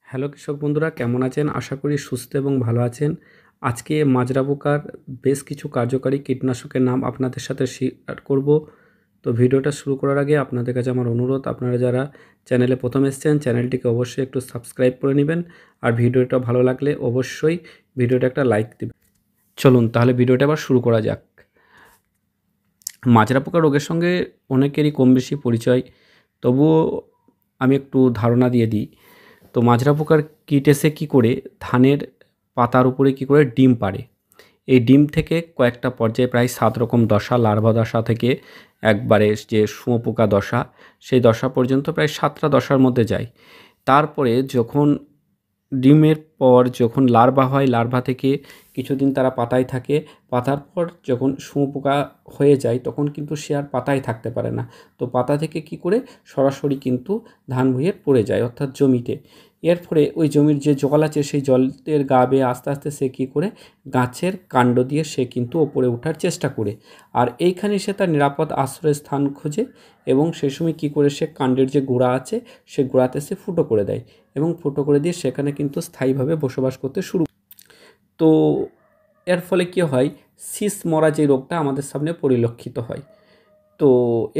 Hello কৃষক বন্ধুরা, কেমন আছেন? আশা করি সুস্থ এবং ভালো আছেন। আজকে মাজরা পোকার বেশ কিছু কার্যকারী কীটনাশকের নাম আপনাদের সাথে শেয়ার করব। তো ভিডিওটা শুরু করার আগে আপনাদের কাছে আমার অনুরোধ, আপনারা যারা চ্যানেলে প্রথম এসেছেন চ্যানেলটিকে অবশ্যই একটু সাবস্ক্রাইব করে নেবেন। আর ভিডিওটা ভালো লাগলে অবশ্যই ভিডিওটা একটা লাইক দেবেন। চলুন তাহলে ভিডিওটা আবার শুরু করা যাক। মাজরা পোকা রোগের সঙ্গে অনেকেরই কম বেশি পরিচয়, তবুও আমি একটু ধারণা দিয়ে দিই। তো মাজরা পোকার কীট এসে কী করে ধানের পাতার উপরে কী করে ডিম পাড়ে। এই ডিম থেকে কয়েকটা পর্যায়ে প্রায় 7 রকম দশা, লার্ভা দশা থেকে একবারে যে শুঁয়োপোকা দশা, সেই দশা পর্যন্ত প্রায় 7টা দশার মধ্যে যায়। তারপরে যখন ডিমের পর যখন লার্ভা হয়, লার্ভা থেকে কিছুদিন তারা পাতায় থাকে। পাতার পর যখন শুঁয়োপোকা হয়ে যায় তখন কিন্তু সে আর পাতায় থাকতে পারে না। তো পাতা থেকে কী করে সরাসরি কিন্তু ধান ভুঁইয়ে পড়ে যায়, অর্থাৎ জমিতে। এর ফলে ওই জমির যে জল আছে সেই জলের গা বেয়ে আস্তে আস্তে সে কী করে গাছের কাণ্ড দিয়ে সে কিন্তু ওপরে ওঠার চেষ্টা করে। আর এইখানে সে তার নিরাপদ আশ্রয়স্থান খোঁজে এবং সে সময় কী করে সে কাণ্ডের যে গোড়া আছে সে গোড়াতে সে ফুটো করে দেয় এবং ফুটো করে দিয়ে সেখানে কিন্তু স্থায়ীভাবে বসবাস করতে শুরু। তো এর ফলে কী হয়, শীষ মরা যে রোগটা আমাদের সামনে পরিলক্ষিত হয়। তো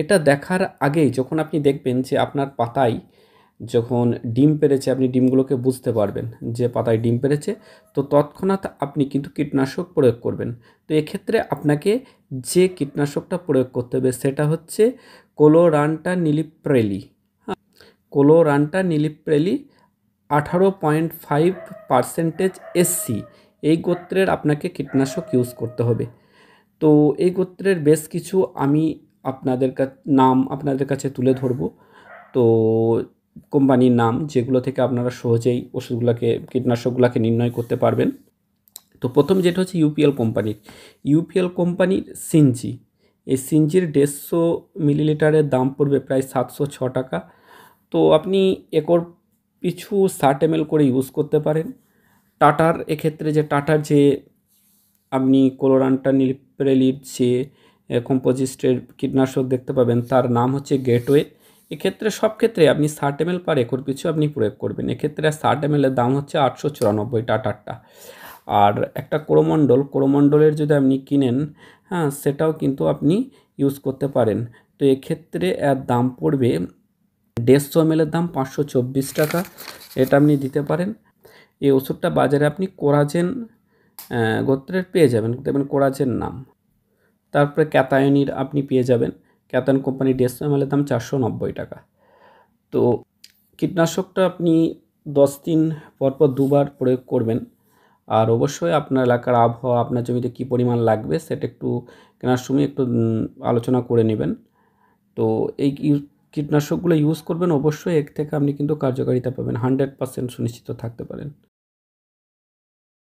এটা দেখার আগেই যখন আপনি দেখবেন যে আপনার পাতায় যখন ডিম পেড়েছে, আপনি ডিমগুলোকে বুঝতে পারবেন যে পাতায় ডিম পেড়েছে, তো তৎক্ষণাৎ আপনি কিন্তু কীটনাশক প্রয়োগ করবেন। তো এক্ষেত্রে আপনাকে যে কীটনাশকটা প্রয়োগ করতে হবে সেটা হচ্ছে কোলোরান্টা নিলিপ্রেলি। কোলোরান্টা নিলিপ্রেলি 18.5% এসসি, এই গোত্রের আপনাকে কীটনাশক ইউজ করতে হবে। তো এই গোত্রের বেশ কিছু আমি নাম আপনাদের কাছে তুলে ধরব। তো কোম্পানির নাম যেগুলো থেকে আপনারা সহজেই ওষুধগুলোকে কীটনাশকগুলোকে নির্ণয় করতে পারবেন। তো প্রথম যেটা হচ্ছে ইউপিএল কোম্পানির সিনজি। এই সিনজির 150 মিলিলিটারের দাম পড়বে প্রায় 706 টাকা। তো আপনি একর পিছু 60 ml করে ইউজ করতে পারেন। টাটার এক্ষেত্রে টাটার যে আপনি কোলোরান্টা নিলিপ্রেলির যে কম্পোজিস্টের কীটনাশক দেখতে পাবেন তার নাম হচ্ছে গেটওয়ে। এক্ষেত্রে সব ক্ষেত্রে আপনি 60 ml পার একর পিছু আপনি প্রয়োগ করবেন। এক্ষেত্রে 60 ml এর দাম হচ্ছে 894 টাটারটা। আর একটা কোরোমণ্ডলের যদি আপনি কিনেন, হ্যাঁ, সেটাও কিন্তু আপনি ইউজ করতে পারেন। তো এক্ষেত্রে এর দাম পড়বে 150 ml এর দাম 524 টাকা। এটা আপনি দিতে পারেন। এই ওষুধটা বাজারে আপনি কোরাজেন গোত্রের পেয়ে যাবেন, দেখবেন কোরাজেন নাম। তারপরে ক্যাথায়নির আপনি পেয়ে যাবেন, ক্যাথায়ন কোম্পানির 150 ml এর দাম 490 টাকা। তো কীটনাশকটা আপনি 10 দিন পরপর 2বার প্রয়োগ করবেন। আর অবশ্যই আপনার এলাকার আবহাওয়া, আপনার জমিতে কী পরিমাণ লাগবে সেটা একটু কেনার সময় একটু আলোচনা করে নেবেন। তো এই কীটনাশকগুলো ইউজ করবেন, অবশ্যই এর থেকে আপনি কিন্তু কার্যকারিতা পাবেন, 100% সুনিশ্চিত থাকতে পারেন।